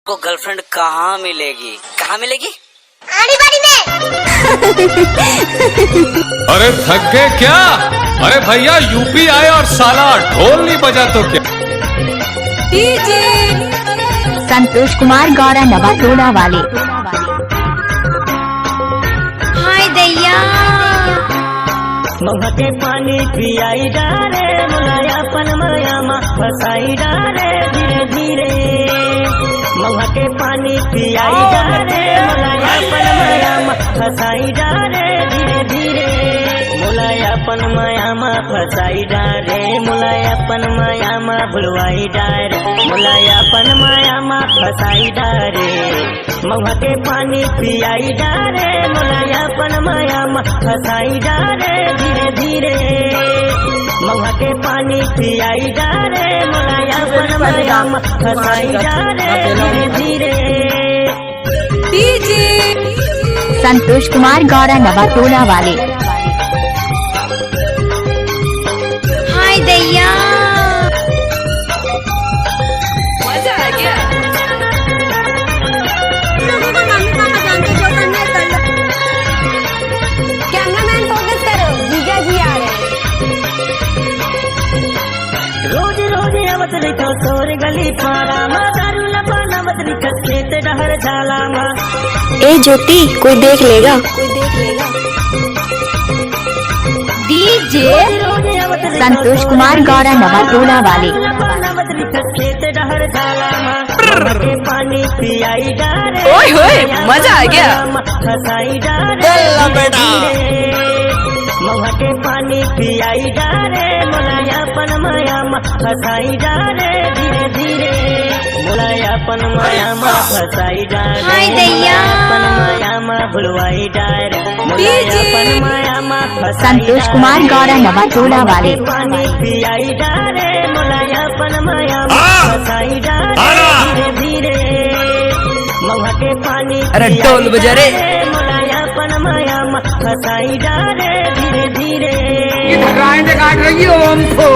को गर्लफ्रेंड कहाँ मिलेगी? कहाँ मिलेगी? आड़ी बाड़ी में। अरे थक गए क्या? अरे भैया यूपी आए और साला ढोल नहीं बजा तो क्या? संतोष कुमार गौरा नवाटोला वाले। हाय दैया महुआ के पानी पियाई डाले मुलायापन मायामा फसाई डाले धीरे धीरे। महुआ के पानी पियाई डाले मुलायापन मायामा फसाई डाले धीरे धीरे। मुलायापन मायामा फसाई डाले मुलायापन मायामा भुलवाई डाले मुलायापन मायामा फसाई डाले। महुआ के पानी पियाई डाले मुलायापन मायामा फसाई डाले धीरे धीरे। महुआ के पानी पियाई डाले मुलायापन मायामा फसाई डाले धीरे धीरे। संतोष कुमार गौरा नवाटोला वाले। हाय दैया मजा आ गया। कैमरामैन फोकस करो, जीजा जी आ रहे हैं। रोज रोज आवत लिखो सोर गली पारा मा दारू लपाना मत लिखो खेत डहर झाला मा। ए ज्योति कोई देख लेगा। डीजे संतोष कुमार गौरा नवाटोला वाले। खेत डहर झाला मा के पानी पियाई डाले। ओए होए मजा आ गया। फसाई डाले महुआ के पानी पियाई डाले मुलायापन मायामा फसाई डाले धीरे धीरे। मुलायापन मायामा फसाई डाले हाय दैया। मुलायापन मायामा भुलवाई डाले मुलायापन मायामा फसाई संतोष कुमार गौरा नवाटोला वाले। पानी पियाई डाले मुलायापन मायामा फसाई डाले धीरे धीरे। महुआ के पानी अरे ढोल बजा रे। मुलायापन मायामा फसाई डाले धीरे धीरे। काट रही ओम को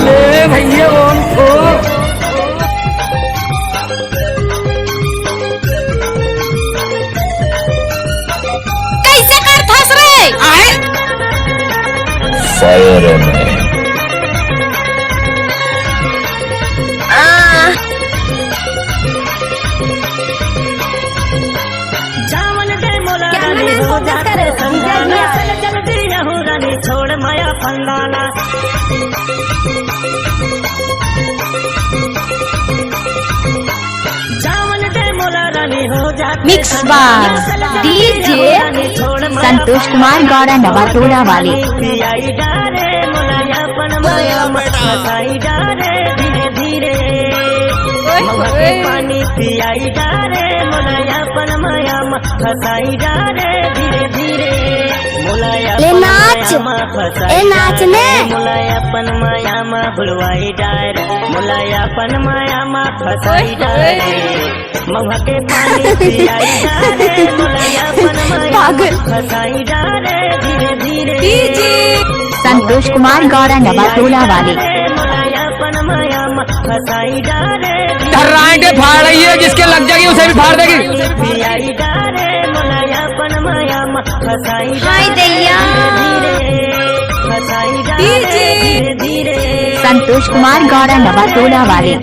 ले भैया ओम को। कैसे कर फंस रहे आए? जावन दे मोला रानी हो जाते संगाना जल्दी रहूं रानी छोड़ माया फंगाना। जावन दे मोला रानी हो जाते मिक्स बार डीजे संतोष कुमार गौरा नवाटोला वाले। पियाई डाले मुलायापन मायामा फसाई डाले धीरे धीरे। महुआ के पानी पियाई डाले मुलायापन मायामा फसाई डाले धीरे धीरे। ले नाच। ए नाचने। मुलायापन मायामा भुलवाई डाले मुलायापन मायामा फसाई डाले। महुआ के पानी पियाई डाले मुलायापन मायामा फसाई डाले धीरे धीरे। संतोष कुमार गौरा नवाटोला वाले। मुलायापन मायामा फसाई डाले धर्राएंगे फाड़ रही है, जिसके लग जाएगी उसे भी फाड़ देगी। पियाई डाले मुलायापन मायामा फसाई हाय दैया फसाई डाले धीरे धीरे। संतोष कुमार गौरा नवाटोला वाले।